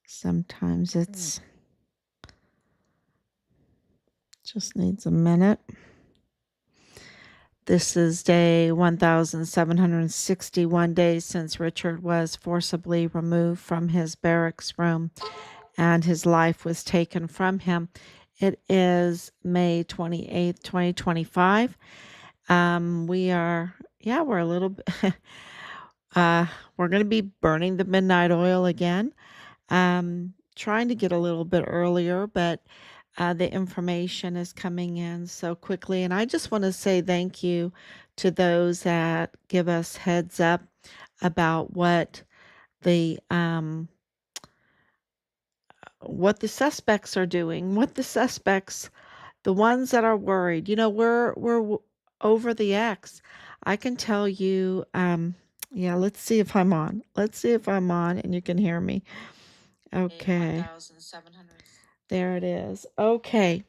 Sometimes it's just needs a minute. This is day 1,761 days since Richard was forcibly removed from his barracks room and his life was taken from him. It is May 28th, 2025. We're a little bit, we're going to be burning the midnight oil again. Trying to get a little bit earlier, but the information is coming in so quickly. And I just want to say thank you to those that give us heads up about the um, what the suspects are doing, the ones that are worried. We're over the X. I can tell you. Yeah, let's see if I'm on. Let's see if I'm on and you can hear me. Okay. There it is. Okay.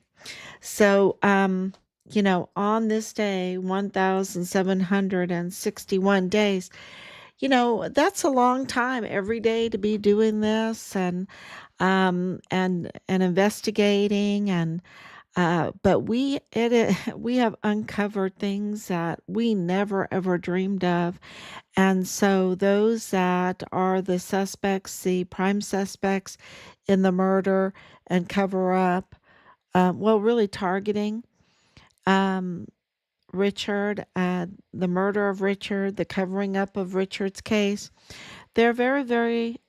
So, on this day, 1,761 days, that's a long time every day to be doing this and investigating but we have uncovered things that we never ever dreamed of. And so those that are the suspects, the prime suspects in the murder and cover up, really targeting um, Richard, the murder of Richard, the covering up of Richard's case, they're very, very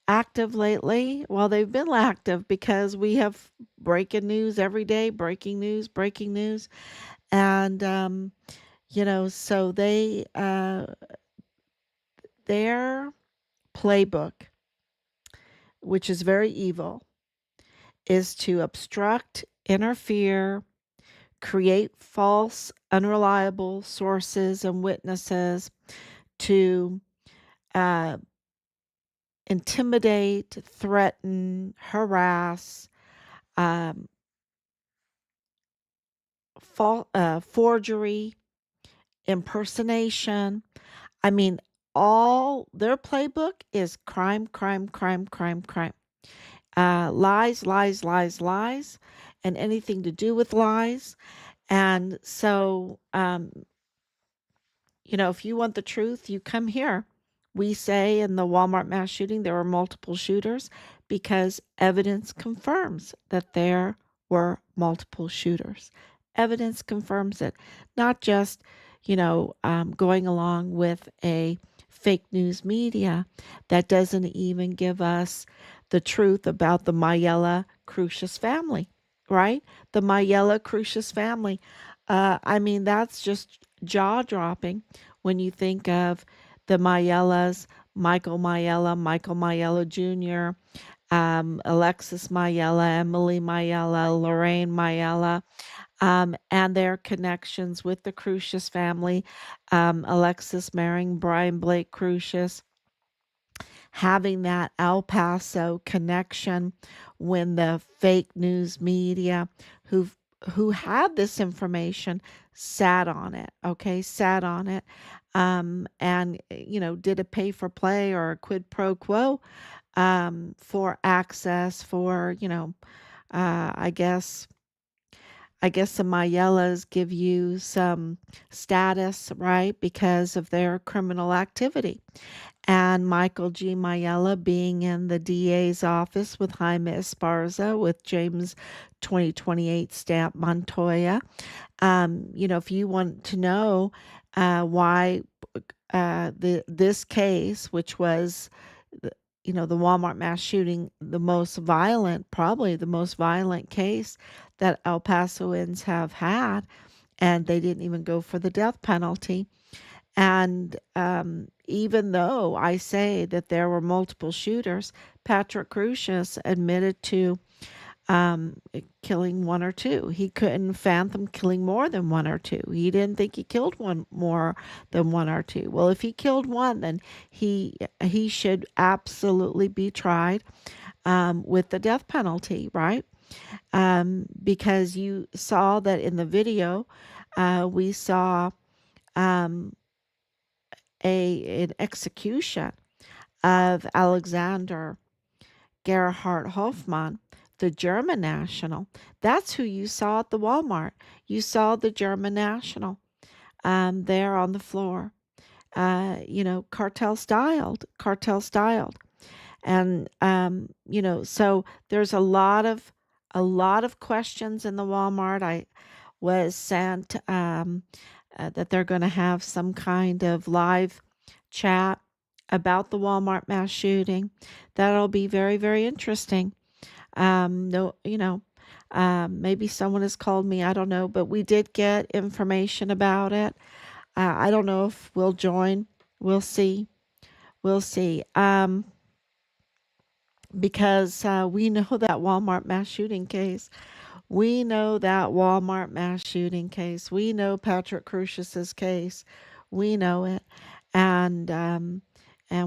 active lately. Well, they've been active because we have breaking news every day, breaking news. And, so their playbook, which is very evil, is to obstruct, interfere, create false, unreliable sources and witnesses, to uh, intimidate, threaten, harass, um, forgery, impersonation. I mean, all their playbook is crime, crime, crime, crime, crime. Lies, lies, lies, lies, and anything to do with lies. And so, if you want the truth, you come here. We say in the Walmart mass shooting, there were multiple shooters because evidence confirms that there were multiple shooters. Evidence confirms it, not just, going along with a fake news media that doesn't even give us the truth about the Mayella Crucius family, right? The Mayella Crucius family. That's just jaw dropping when you think of the Mayellas, Michael Mayella Jr., Alexis Mayella, Emily Mayella, Lorraine Mayella, and their connections with the Crucius family, Alexis marrying Brian Blake Crucius, having that El Paso connection when the fake news media who had this information sat on it, okay, sat on it, and did a pay for play or a quid pro quo for access for I guess the Mayellas give you some status, right, because of their criminal activity. And Michael G. Mayella being in the DA's office with Jaime Esparza, with James 2028 stamp Montoya. If you want to know why this case, which was the Walmart mass shooting, probably the most violent case that El Pasoans have had, and they didn't even go for the death penalty. And even though I say that there were multiple shooters, Patrick Crucius admitted to killing one or two. He couldn't fathom killing more than one or two. He didn't think he killed one more than one or two. Well, if he killed one, then he should absolutely be tried with the death penalty, right? Because you saw that in the video, we saw um, an execution of Alexander Gerhard Hofmann, the German national. That's who you saw at the Walmart. You saw the German national there on the floor. Cartel styled. And so there's a lot of questions in the Walmart. I was sent that they're going to have some kind of live chat about the Walmart mass shooting. That'll be very, very interesting. No, maybe someone has called me. I don't know, but we did get information about it. I don't know if we'll join. We'll see. We'll see. Because we know that Walmart mass shooting case. We know that Walmart mass shooting case. We know Patrick Crucius's case. We know it, and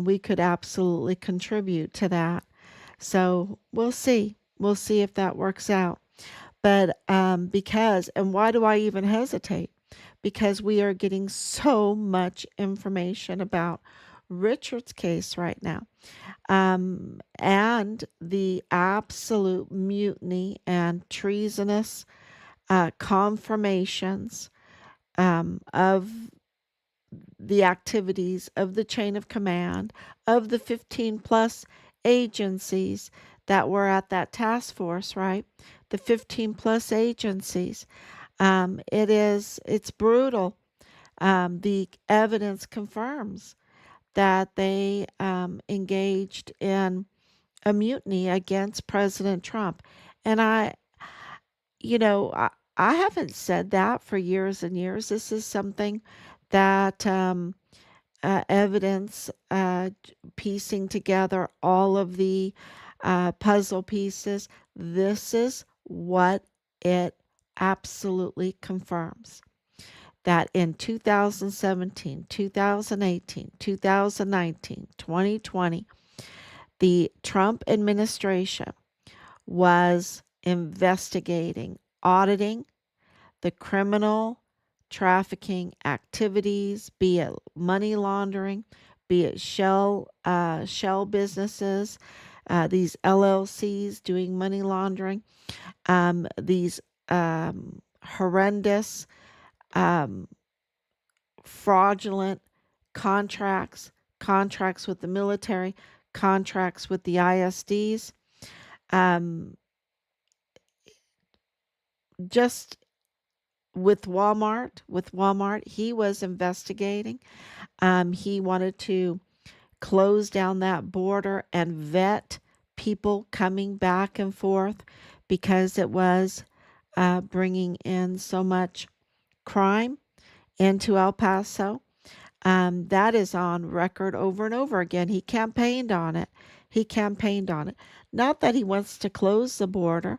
we could absolutely contribute to that. So we'll see. We'll see if that works out. But and why do I even hesitate? Because we are getting so much information about Richard's case right now, and the absolute mutiny and treasonous confirmations of the activities of the chain of command of the 15 plus agencies that were at that task force, right? The 15 plus agencies. It's brutal. The evidence confirms that they engaged in a mutiny against President Trump. And you know, I, I haven't said that for years and years. This is something that evidence, piecing together all of the puzzle pieces, this is what it absolutely confirms. That in 2017, 2018, 2019, 2020, the Trump administration was investigating, auditing the criminal trafficking activities, be it money laundering, be it shell businesses, these LLCs doing money laundering, these horrendous, um, fraudulent contracts with the military, contracts with the ISDs. Um, just with Walmart, he was investigating. He wanted to close down that border and vet people coming back and forth because it was bringing in so much crime into El Paso. That is on record over and over again. He campaigned on it. He campaigned on it. Not that he wants to close the border,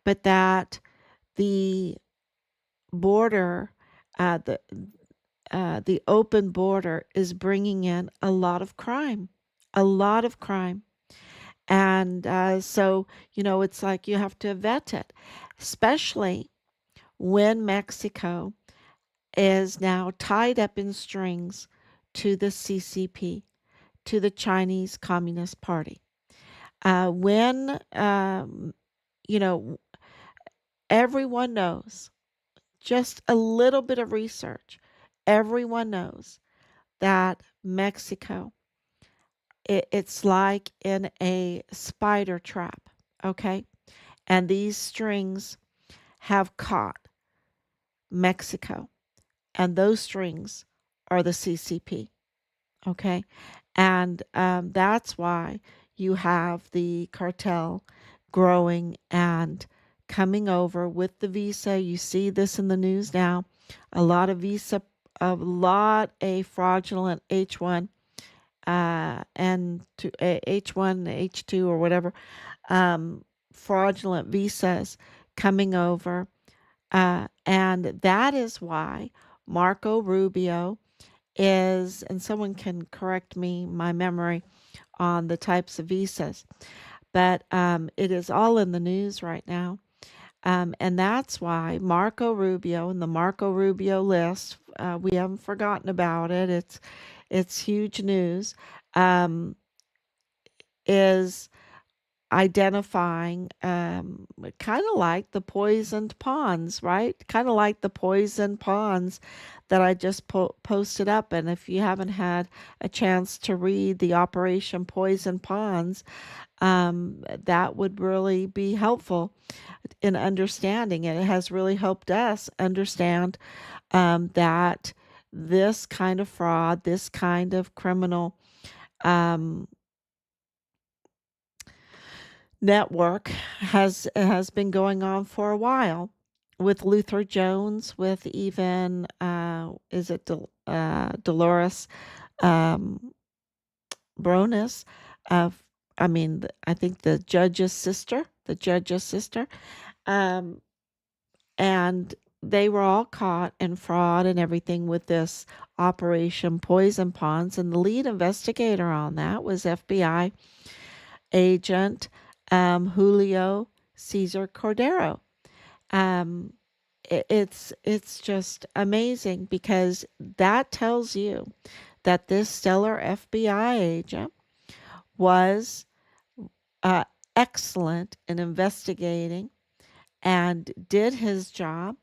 but that the border, uh, the the open border is bringing in a lot of crime. And so, it's like you have to vet it, especially when Mexico is now tied up in strings to the CCP, to the Chinese Communist Party. When, you know, everyone knows, just a little bit of research, everyone knows that Mexico, it's like in a spider trap, okay? And these strings have caught Mexico, and those strings are the CCP, okay? And that's why you have the cartel growing and coming over with the visa. You see this in the news now. A lot of a fraudulent H1 and to H1, H2, or whatever, fraudulent visas coming over. And that is why Marco Rubio is, and someone can correct me, my memory on the types of visas, but it is all in the news right now. And that's why Marco Rubio and the Marco Rubio list, we haven't forgotten about it. It's huge news. Is identifying, kind of like the poisoned ponds, right? Kind of like the poisoned ponds that I just posted up. And if you haven't had a chance to read the Operation Poison Ponds, that would really be helpful in understanding it. It has really helped us understand that this kind of fraud, this kind of criminal um, network has been going on for a while with Luther Jones, with even is it Dolores Bronis of I think the judge's sister, um, and they were all caught in fraud and everything with this Operation Poison Ponds, and the lead investigator on that was FBI agent Julio Cesar Cordero. Um, it's just amazing because that tells you that this stellar FBI agent was uh, excellent in investigating and did his job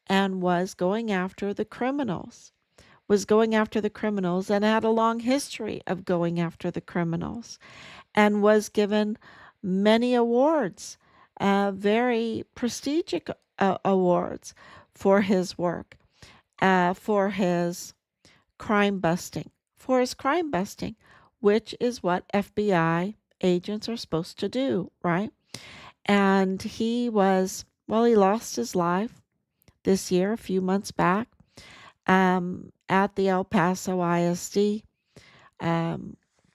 and was going after the criminals. Was going after the criminals and had a long history of going after the criminals, and was given many awards, very prestigious awards for his work, for his crime busting, which is what FBI agents are supposed to do, right? And he lost his life this year, a few months back, at the El Paso ISD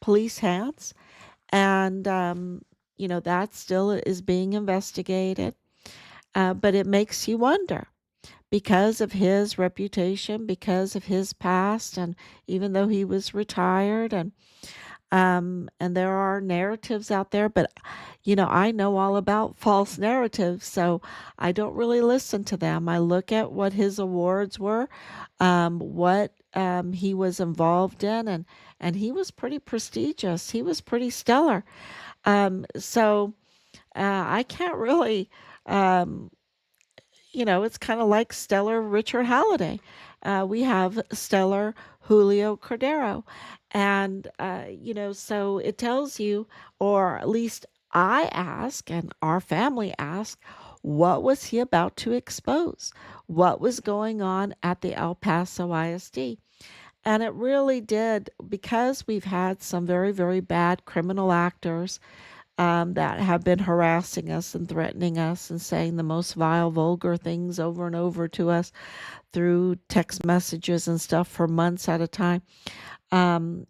police hands. And, that still is being investigated. But it makes you wonder because of his reputation, because of his past, and even though he was retired, and there are narratives out there, but I know all about false narratives, so I don't really listen to them. I look at what his awards were, what he was involved in, and he was pretty prestigious. He was pretty stellar. So I can't really, um, it's kind of like stellar Richard Halliday. We have stellar Julio Cordero. And, so it tells you, or at least I ask, and our family asked, what was he about to expose? What was going on at the El Paso ISD? And it really did, because we've had some very, very bad criminal actors that have been harassing us and threatening us and saying the most vile, vulgar things over and over to us through text messages and stuff for months at a time. And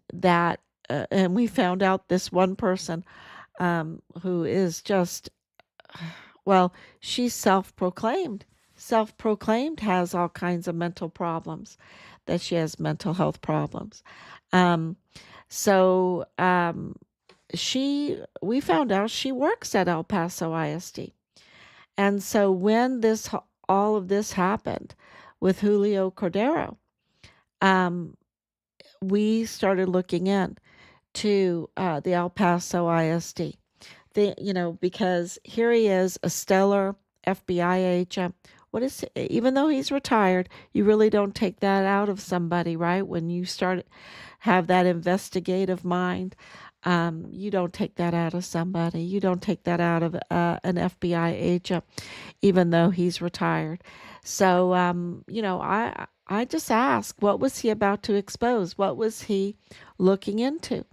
we found out this one person who is just, well, she's self proclaimed has all kinds of mental problems, that she has mental health problems. Um, so, we found out she works at El Paso ISD. And so when all of this happened with Julio Cordero, um, we started looking in to the El Paso ISD. Because here he is, a stellar FBI agent. Even though he's retired, you really don't take that out of somebody, right? When you have that investigative mind, you don't take that out of somebody. You don't take that out of an FBI agent, even though he's retired. So, I just ask, what was he about to expose? What was he looking into?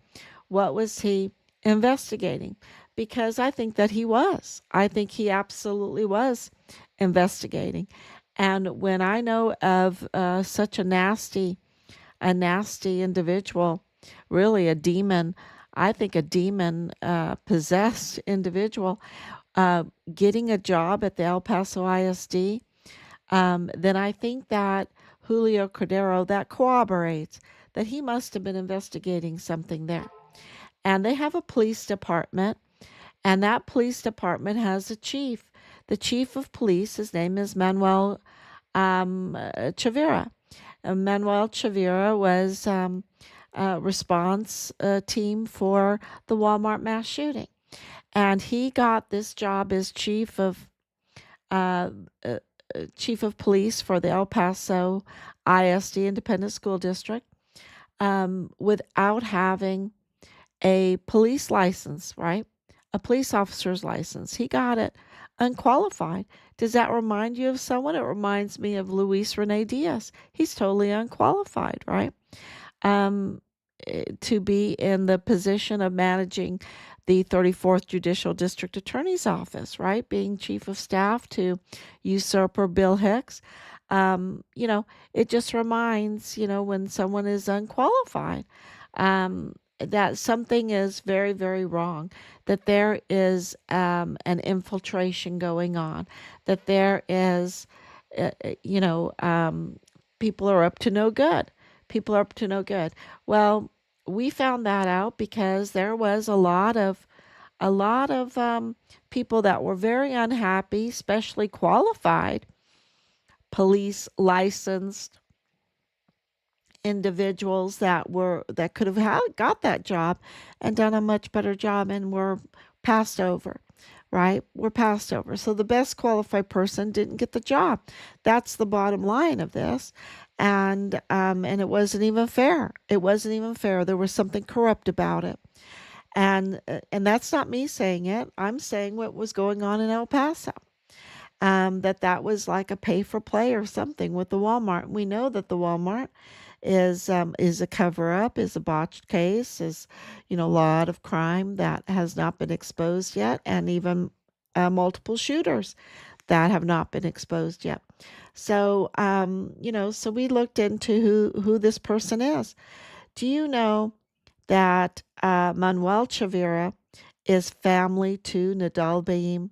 What was he investigating? Because I think that he was. I think he absolutely was investigating. And when I know of such a nasty individual, really a demon, I think a demon possessed individual, getting a job at the El Paso ISD, then I think that Julio Cordero, that corroborates that he must have been investigating something there. And they have a police department, and that police department has a chief. The chief of police, his name is Manuel Chavira. Manuel Chavira was response team for the Walmart mass shooting. And he got this job as uh, uh, chief of police for the El Paso ISD Independent School District, without having a police license, right? A police officer's license. He got it unqualified. Does that remind you of someone? It reminds me of Luis Rene Diaz. He's totally unqualified, right? Um, to be in the position of managing the 34th Judicial District Attorney's Office, right? Being chief of staff to usurper Bill Hicks. It just reminds, when someone is unqualified, that something is very, very wrong, that there is an infiltration going on, that there is, uh, uh, you know, um, people are up to no good. People are up to no good. Well, we found that out because there was a lot of people that were very unhappy, especially qualified police licensed individuals that could have got that job and done a much better job and were passed over, right? Were passed over. So the best qualified person didn't get the job. That's the bottom line of this. And it wasn't even fair. It wasn't even fair. There was something corrupt about it. And that's not me saying it. I'm saying what was going on in El Paso. That was like a pay for play or something with the Walmart. We know that the Walmart is a cover up, is a botched case, is a lot of crime that has not been exposed yet, and even multiple shooters that have not been exposed yet. So so we looked into who this person is. Do you know that Manuel Chavira is family to Nidal Baem?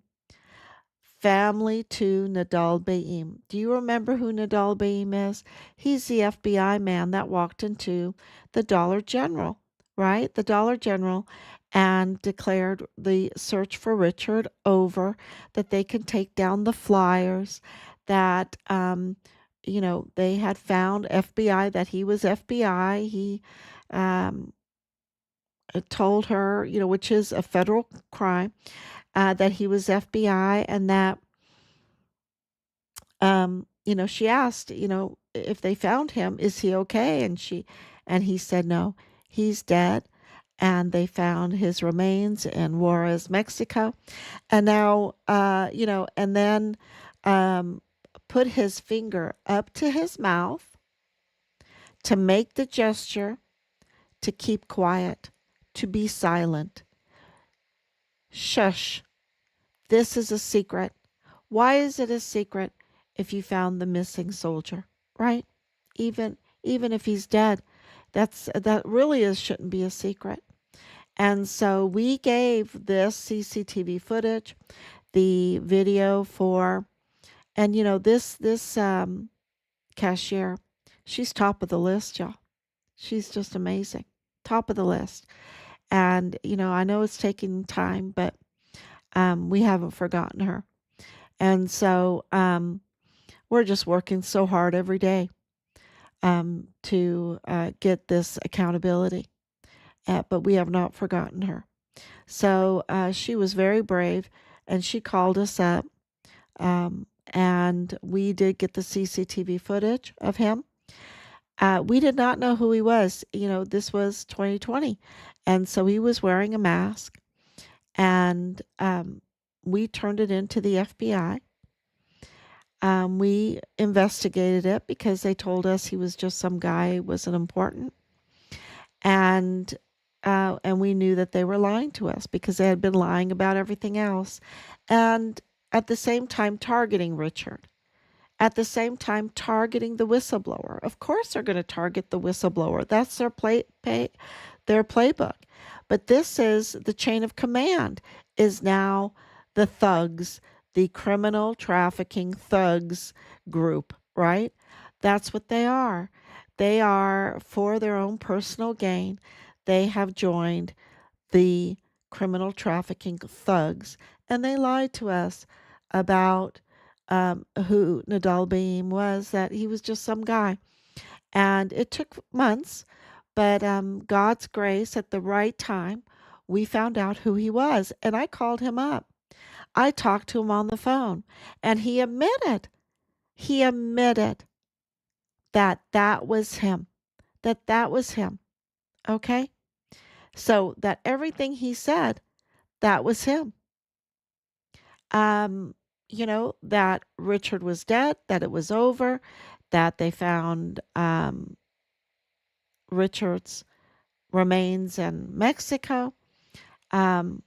Family to Nidal Baem. Do you remember who Nidal Baem is? He's the FBI man that walked into the Dollar General, right? The Dollar General, and declared the search for Richard over, that they can take down the flyers, that they had found FBI, that he was FBI. He um, told her, which is a federal crime, that he was FBI, and that she asked, if they found him, is he okay? And he said no, he's dead. And they found his remains in Juarez, Mexico. And now, and then um, put his finger up to his mouth to make the gesture to keep quiet, to be silent. Shush. This is a secret. Why is it a secret if you found the missing soldier, right? Even if he's dead, that really shouldn't be a secret. And so we gave this CCTV footage, the video for, and this cashier, she's top of the list, y'all. She's just amazing, top of the list. And I know it's taking time, but we haven't forgotten her. And so we're just working so hard every day to get this accountability. But we have not forgotten her. So she was very brave, and she called us up, and we did get the CCTV footage of him. We did not know who he was. This was 2020, and so he was wearing a mask, and we turned it into the FBI. We investigated it because they told us he was just some guy who wasn't important. And we knew that they were lying to us because they had been lying about everything else. And at the same time targeting Richard. At the same time targeting the whistleblower. Of course they're going to target the whistleblower. That's their their playbook. But this is the chain of command, is now the thugs, the criminal trafficking thugs group, right? That's what they are. They are, for their own personal gain, they have joined the criminal trafficking thugs, and they lied to us about who Nidal Baem was, that he was just some guy. And it took months, but God's grace, at the right time, we found out who he was, and I called him up. I talked to him on the phone, and he admitted that that was him, that was him. Okay? So that everything he said, that was him. Um, that Richard was dead, that it was over, that they found Richard's remains in Mexico. Um,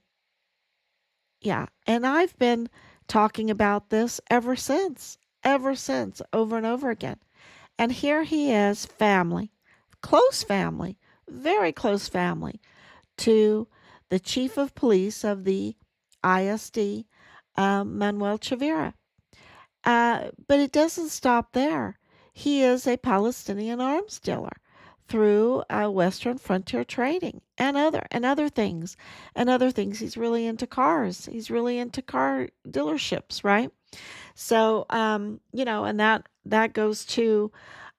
yeah, and I've been talking about this ever since, over and over again. And here he is, close family, very close family to the chief of police of the ISD, Manuel Chavira. But it doesn't stop there. He is a Palestinian arms dealer through Western Frontier Trading and other things and other things. He's really into cars. He's really into car dealerships, right? So, and that goes to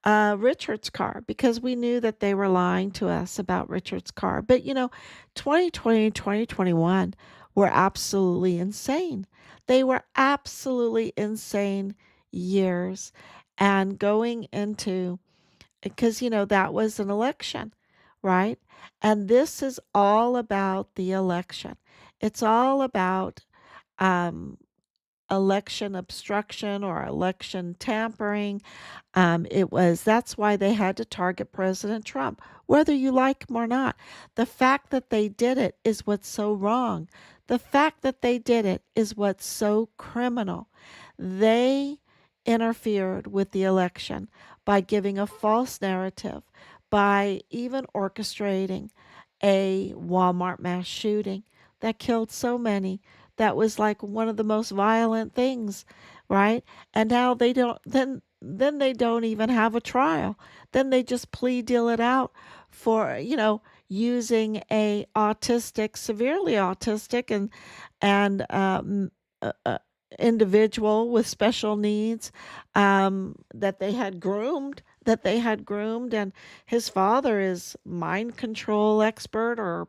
Richard's car, because we knew that they were lying to us about Richard's car. But 2020 and 2021 were absolutely insane. They were absolutely insane years. And going into, because that was an election, right? And this is all about the election. It's all about um, election obstruction or election tampering. That's why they had to target President Trump, whether you like him or not. The fact that they did it is what's so wrong. The fact that they did it is what's so criminal. They interfered with the election by giving a false narrative, by even orchestrating a Walmart mass shooting that killed so many. That was like one of the most violent things, right? And now they don't, then they don't even have a trial. Then they just plea deal it out for, using a severely autistic and individual with special needs, that they had groomed, and his father is mind control expert or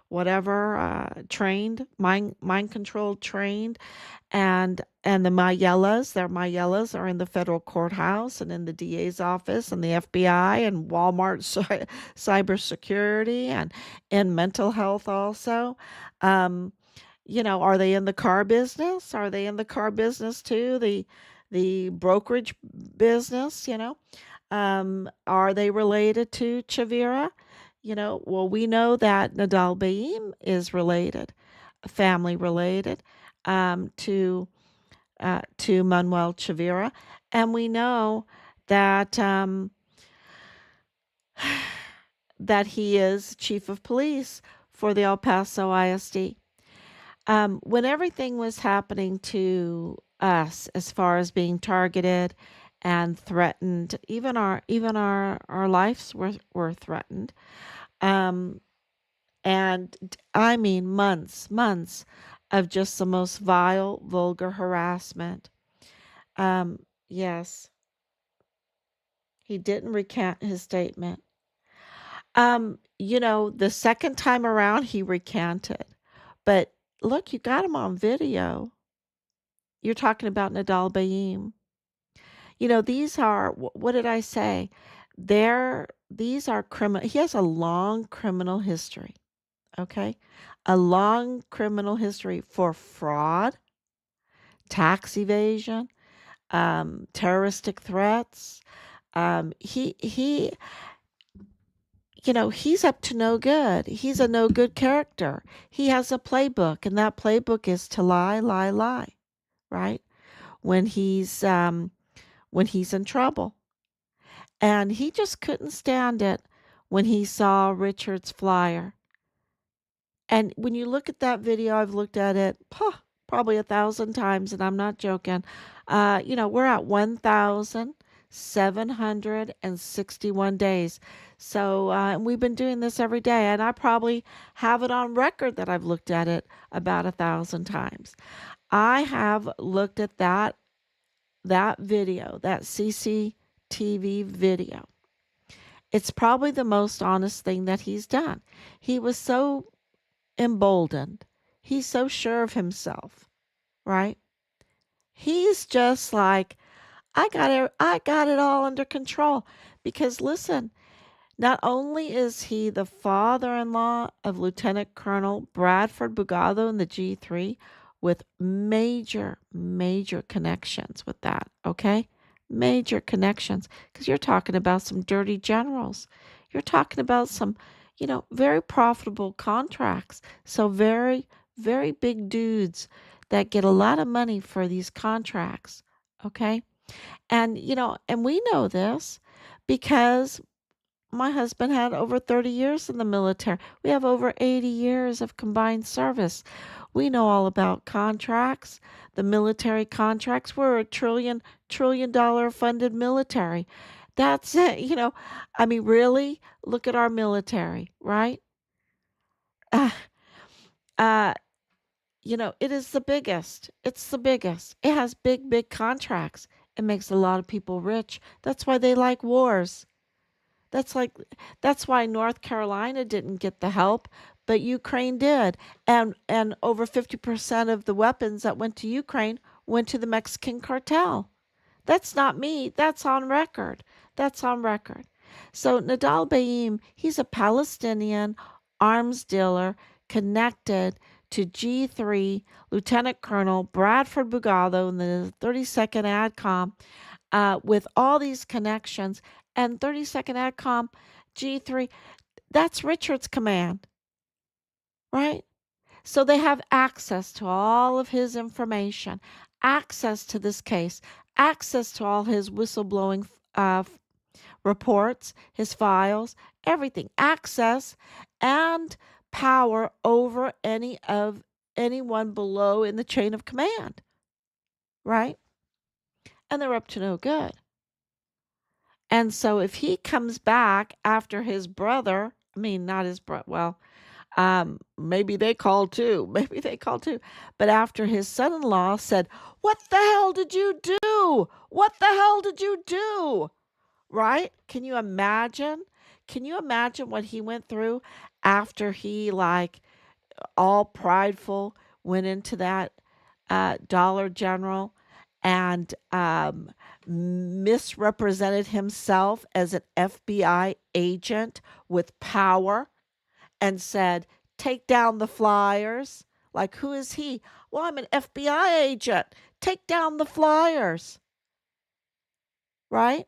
whatever, trained, mind control trained, and the their Mayellas are in the federal courthouse and in the DA's office and the FBI and Walmart cybersecurity and in mental health also. Um, are they in the car business? Are they in the car business too? The brokerage business, are they related to Chavira? Well, we know that Nidal Baem is related, family related, to Manuel Chavira, and we know that that he is chief of police for the El Paso ISD. When everything was happening to us, as far as being targeted and threatened, even our lives were threatened. And I mean months of just the most vile, vulgar harassment. Yes, he didn't recant his statement. The second time around he recanted. But look, you got him on video. You're talking about Nidal Baem. These are, what did I say? These are criminal. He has a long criminal history. Okay? A long criminal history for fraud, tax evasion, terroristic threats. He he's up to no good. He's a no good character. He has a playbook, and that playbook is to lie, lie, lie, right? When he's in trouble. And he just couldn't stand it when he saw Richard's flyer. And when you look at that video, I've looked at it probably 1,000 times, and I'm not joking. We're at 1,761 days. So we've been doing this every day, and I probably have it on record that I've looked at it about 1,000 times. I have looked at that video, that CCTV video. It's probably the most honest thing that he's done. He was so emboldened. He's so sure of himself, right? He's just like, I got it all under control. Because listen, not only is he the father-in-law of Lieutenant Colonel Bradford Bugado in the G3 with major, major connections with that, okay? Major connections. Because you're talking about some dirty generals. You're talking about some, very profitable contracts. So very, very big dudes that get a lot of money for these contracts, okay? And we know this because my husband had over 30 years in the military. We have over 80 years of combined service. We know all about contracts, the military contracts. We're a trillion dollar funded military. That's it, I mean, really, look at our military, right? Uh, uh, it is the biggest. It's the biggest. It has big, big contracts. It makes a lot of people rich. That's why they like wars. That's like that's why North Carolina didn't get the help, but Ukraine did. And over 50% of the weapons that went to Ukraine went to the Mexican cartel. That's not me. That's on record. That's on record. So Nidal Baem, he's a Palestinian arms dealer connected to G3 Lieutenant Colonel Bradford Bugado in the 32nd ADCOM with all these connections. And 32nd ADCOM G3, that's Richard's command, right? So they have access to all of his information, access to this case, access to all his whistleblowing reports, his files, everything, access and power over anyone below in the chain of command, right? And they're up to no good. And so if he comes back after his brother, I mean, not his brother, well, maybe they called too. Maybe they called too. But after his son-in-law said, "What the hell did you do? What the hell did you do?" Right? Can you imagine? Can you imagine what he went through after he, like, all prideful, went into that Dollar General and misrepresented himself as an FBI agent with power and said, "Take down the flyers." Like, who is he? "Well, I'm an FBI agent. Take down the flyers." Right?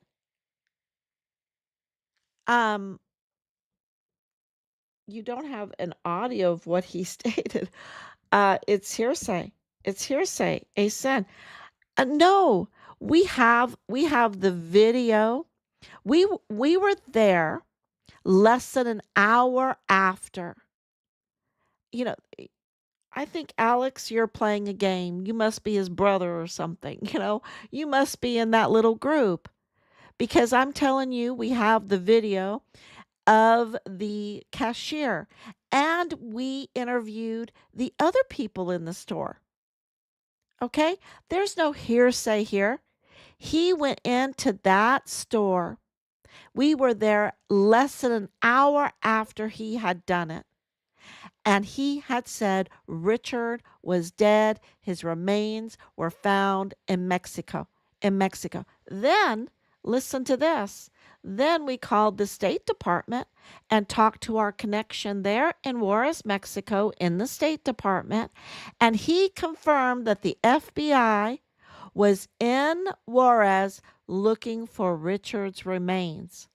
Um, you don't have an audio of what he stated. It's hearsay. It's hearsay. ASEN. No, we have the video. We were there less than an hour after. You know, I think, Alex, you're playing a game. You must be his brother or something. You must be in that little group because I'm telling you, we have the video of the cashier and we interviewed the other people in the store. Okay? There's no hearsay here. He went into that store. We were there less than an hour after he had done it. And he had said Richard was dead. His remains were found in Mexico. In Mexico. Then, listen to this. Then we called the State Department and talked to our connection there in Juarez, Mexico, in the State Department. And he confirmed that the FBI was in Juarez looking for Richard's remains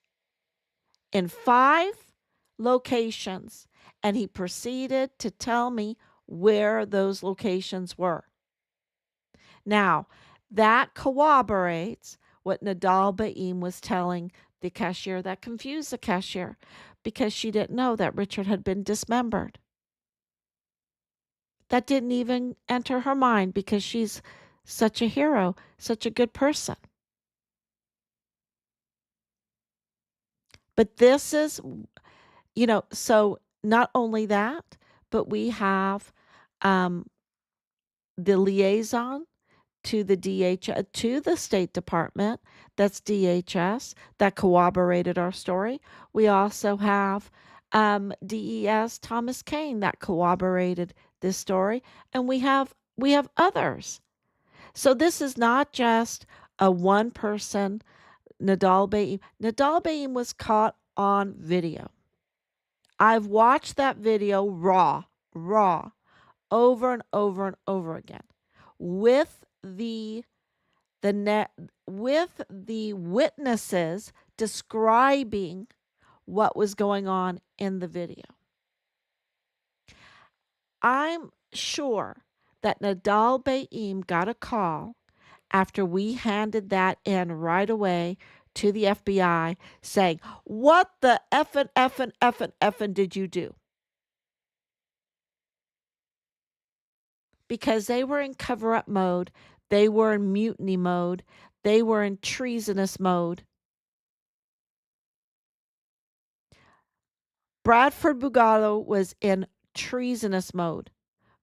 in 5 locations. And he proceeded to tell me where those locations were. Now, that corroborates what Nidal Baem was telling the cashier. That confused the cashier because she didn't know that Richard had been dismembered. That didn't even enter her mind because she's such a hero, such a good person. But this is, so not only that, but we have the liaison to the to the State Department, that's DHS, that corroborated our story. We also have DES Thomas Kane that corroborated this story, and we have others. So this is not just a one person Nidal Baem. Nidal Baem was caught on video. I've watched that video raw, over and over and over again, with the net with the witnesses describing what was going on in the video. I'm sure that Nidal Baem got a call after we handed that in right away to the FBI saying, "What the effing did you do?" Because they were in cover up mode, they were in mutiny mode, they were in treasonous mode. Bradford Bugado was in treasonous mode,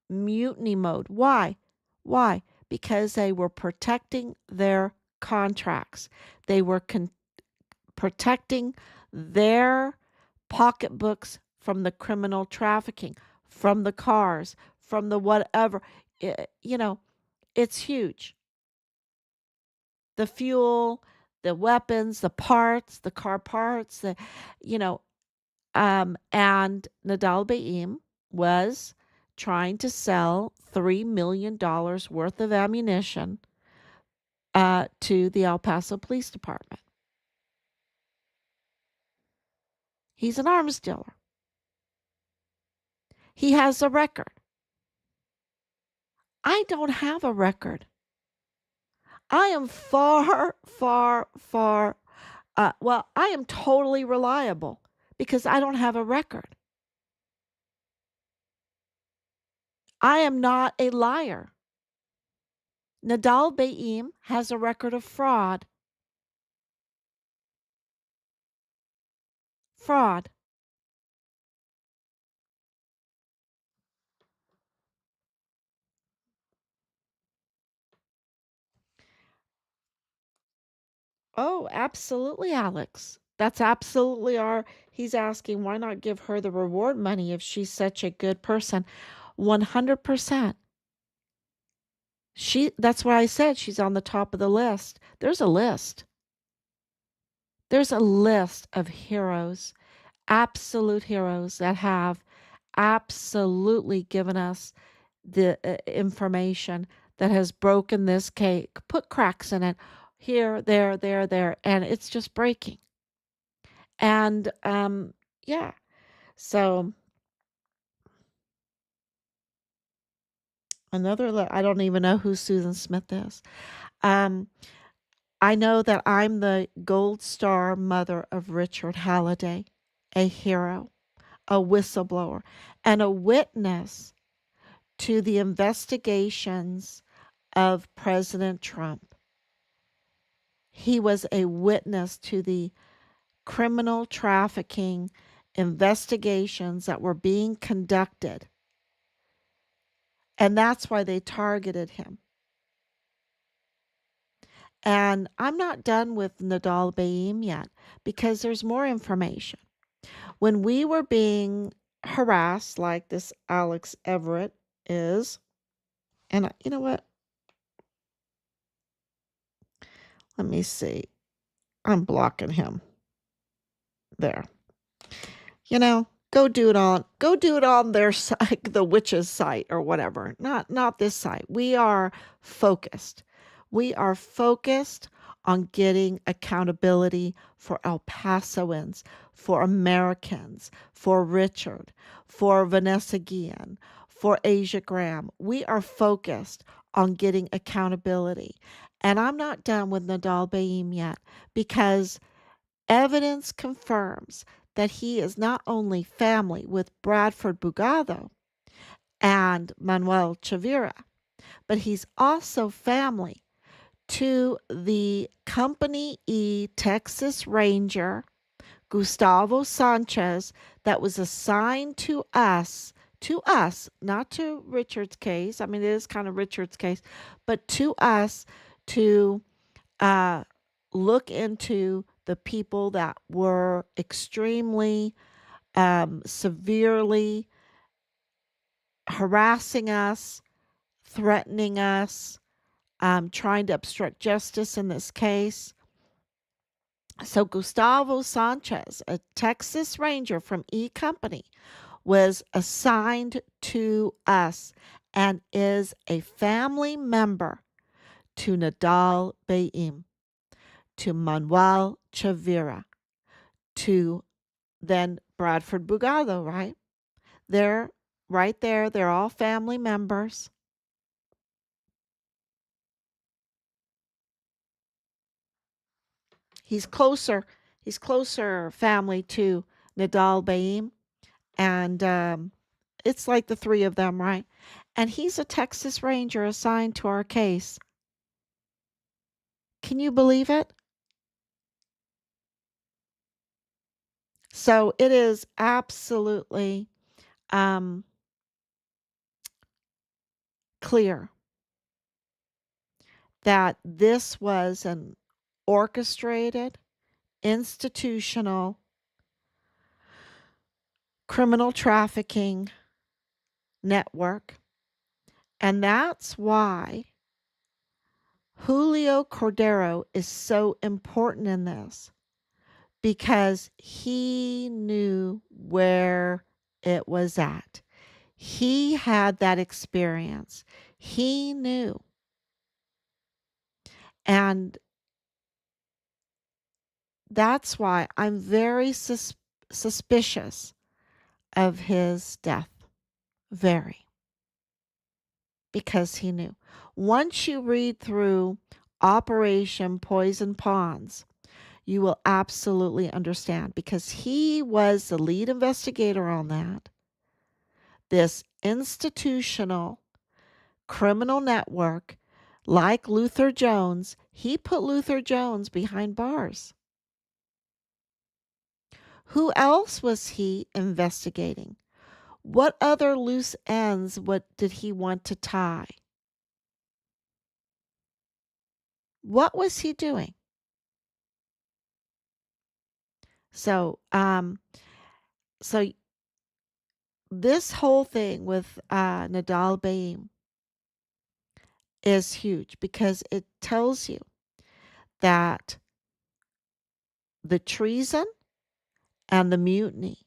mutiny mode. Why? Why? Because they were protecting their contracts. They were protecting their pocketbooks from the criminal trafficking, from the cars, from the whatever. It's huge. The fuel, the weapons, the parts, the car parts, you know, and Nidal Baem was trying to sell $3 million worth of ammunition to the El Paso Police Department. He's an arms dealer. He has a record. I don't have a record. I am far, I am totally reliable because I don't have a record. I am not a liar. Nidal Baem has a record of fraud. Fraud. Oh, absolutely, Alex. That's absolutely he's asking why not give her the reward money if she's such a good person. 100%. That's why I said she's on the top of the list. There's a list. There's a list of heroes, absolute heroes that have absolutely given us the information that has broken this cake, put cracks in it here, there, and it's just breaking. And yeah, so I don't even know who Susan Smith is. I know that I'm the gold star mother of Richard Halliday, a hero, a whistleblower, and a witness to the investigations of President Trump. He was a witness to the criminal trafficking investigations that were being conducted. And that's why they targeted him. And I'm not done with Nidal Baem yet because there's more information. When we were being harassed, like this Alex Everett is, and you know what? Let me see. I'm blocking him. There. Go do it on their site, the witch's site or whatever. Not this site. We are focused. We are focused on getting accountability for El Pasoans, for Americans, for Richard, for Vanessa Guillen, for Asia Graham. We are focused on getting accountability. And I'm not done with Nidal Baem yet because evidence confirms that he is not only family with Bradford Bugado and Manuel Chavira, but he's also family to the Company E Texas Ranger Gustavo Sanchez that was assigned to us, not to Richard's case. I mean, it is kind of Richard's case, but to us to look into the people that were extremely severely harassing us, threatening us, trying to obstruct justice in this case. So Gustavo Sanchez, a Texas Ranger from E Company, was assigned to us and is a family member to Nidal Baem, to Manuel Chavira, to then Bradford Bugado, right? They're right there. They're all family members. He's closer. He's closer family to Nidal Baem, and it's like the three of them, right? And he's a Texas Ranger assigned to our case. Can you believe it? So it is absolutely clear that this was an orchestrated, institutional criminal trafficking network. And that's why Julio Cordero is so important in this, because he knew where it was at. He had that experience. He knew. And that's why I'm very suspicious of his death. Very. Because he knew. Once you read through Operation Poison Ponds, you will absolutely understand, because he was the lead investigator on that. This institutional criminal network, like Luther Jones, he put Luther Jones behind bars. Who else was he investigating? What other loose ends did he want to tie? What was he doing? So, so this whole thing with Nidal Baem is huge, because it tells you that the treason and the mutiny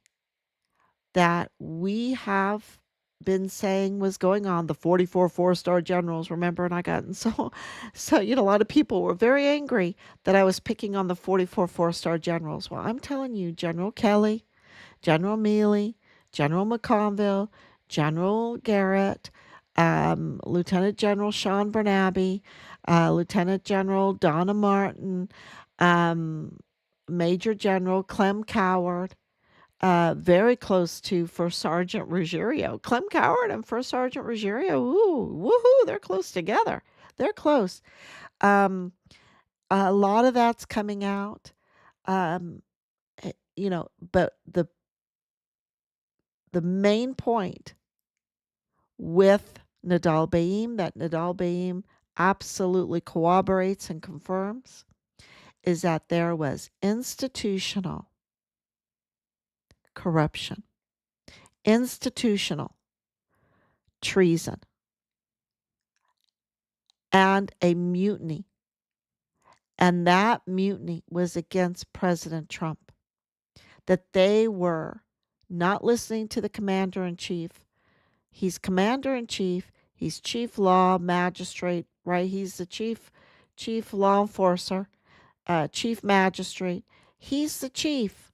that we have been saying was going on, the 44 four-star generals, remember? And I got, and so, a lot of people were very angry that I was picking on the 44 four-star generals. Well, I'm telling you, General Kelly, General Mealy, General McConville, General Garrett, Lieutenant General Sean Bernabe, Lieutenant General Donna Martin, Major General Clem Coward, very close to First Sergeant Ruggiero. Clem Coward and First Sergeant Ruggiero, ooh, woohoo, they're close together. They're close. Um, a lot of that's coming out. Um, but the main point with Nidal Baem, that Nidal Baem absolutely corroborates and confirms, is that there was institutional corruption, institutional treason, and a mutiny. And that mutiny was against President Trump. That they were not listening to the commander in chief. He's commander in chief. He's chief law magistrate, right? He's the chief law enforcer, chief magistrate. He's the chief.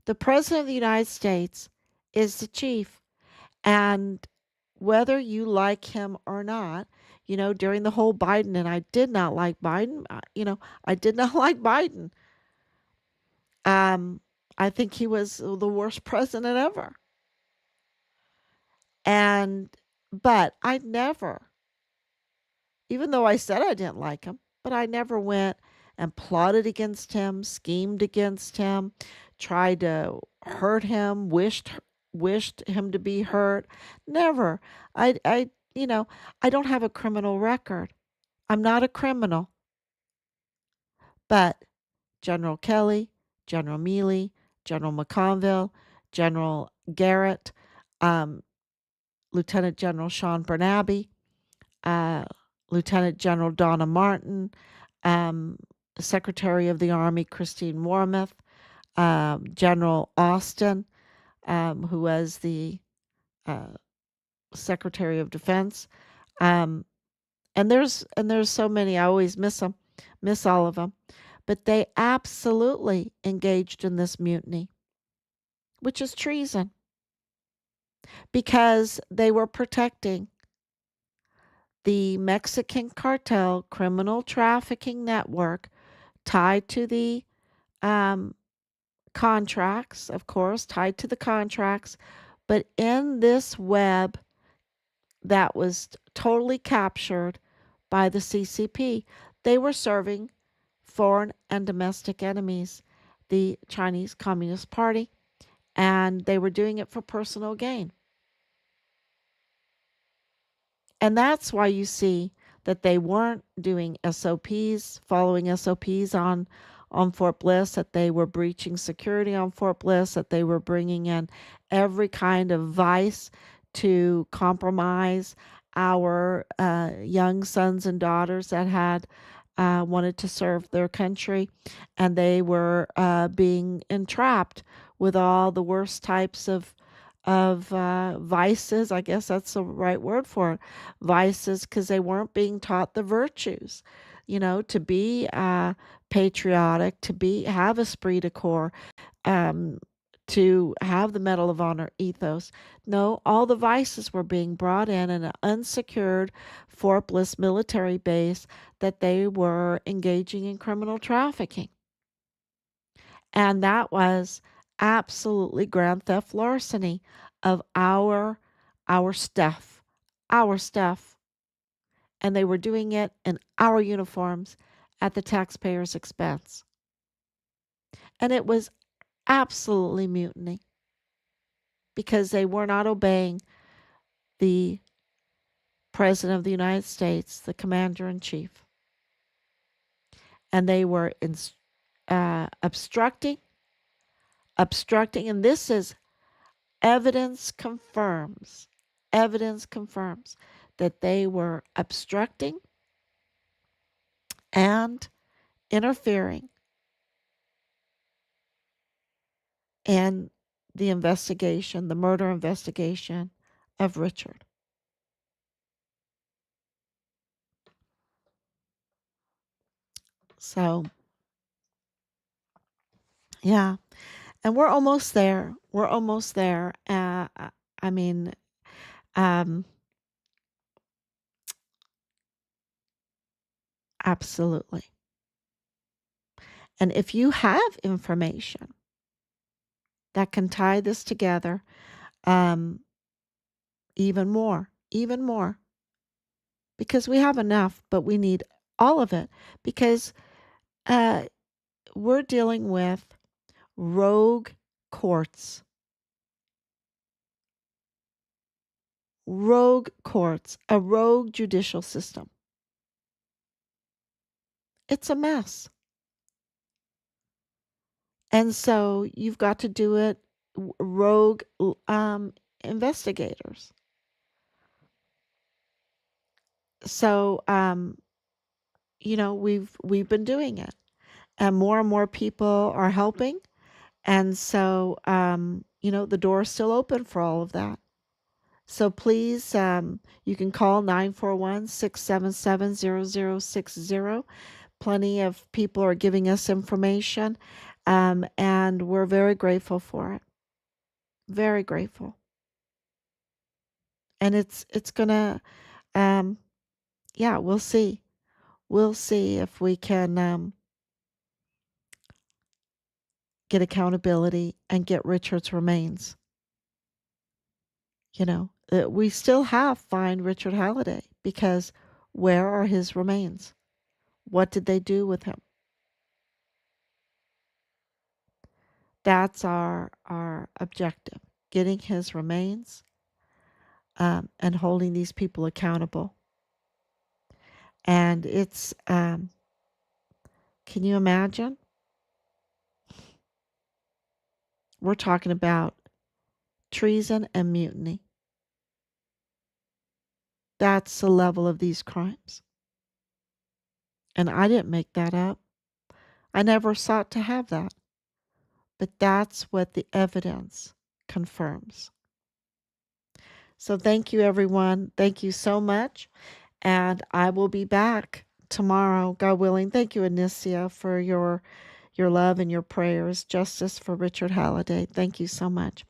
The president of the United States is the chief. And whether you like him or not, during the whole Biden, and I did not like Biden, I did not like Biden. I think he was the worst president ever. But I never, even though I said I didn't like him, but I never went and plotted against him, schemed against him, tried to hurt him, wished him to be hurt. Never. I don't have a criminal record. I'm not a criminal. But General Kelly, General Mealy, General McConville, General Garrett, um, Lieutenant General Sean Bernabe, uh, Lieutenant General Donna Martin, um, Secretary of the Army Christine Wormuth, General Austin, who was the uh, Secretary of Defense. Um, and there's so many. I always miss them, miss all of them. But they absolutely engaged in this mutiny, which is treason, because they were protecting the Mexican cartel criminal trafficking network tied to the um, contracts, of course, tied to the contracts. But in this web that was totally captured by the CCP, they were serving foreign and domestic enemies, the Chinese Communist Party, and they were doing it for personal gain. And that's why you see that they weren't doing SOPs, following SOPs on Fort Bliss, that they were breaching security on Fort Bliss, that they were bringing in every kind of vice to compromise our young sons and daughters that had wanted to serve their country, and they were being entrapped with all the worst types of vices. I guess that's the right word for it, vices, because they weren't being taught the virtues, to be patriotic, have esprit de corps, um, to have the Medal of Honor ethos. No, all the vices were being brought in an unsecured Fort Bliss military base that they were engaging in criminal trafficking. And that was absolutely grand theft larceny of our stuff, our stuff. And they were doing it in our uniforms at the taxpayers' expense. And it was absolutely mutiny, because they were not obeying the President of the United States, the Commander in Chief. And they were obstructing, and this is evidence confirms that they were obstructing and interfering in the investigation, the murder investigation of Richard. So, yeah. And we're almost there. We're almost there. I mean, um, absolutely. And if you have information that can tie this together, um, even more, because we have enough, but we need all of it, because uh, we're dealing with rogue courts, a rogue judicial system. It's a mess. And so you've got to do it rogue investigators. So we've been doing it, and more people are helping, and so the door is still open for all of that. So please, you can call 941-677-0060. Plenty of people are giving us information, and we're very grateful for it. Very grateful. And it's gonna, um, yeah, we'll see. We'll see if we can get accountability and get Richard's remains. We still have Find Richard Halliday, because where are his remains? What did they do with him? That's our objective, getting his remains, and holding these people accountable. And it's, can you imagine? We're talking about treason and mutiny. That's the level of these crimes. And I didn't make that up. I never sought to have that. But that's what the evidence confirms. So thank you, everyone. Thank you so much. And I will be back tomorrow, God willing. Thank you, Anicia, for your love and your prayers. Justice for Richard Halliday. Thank you so much.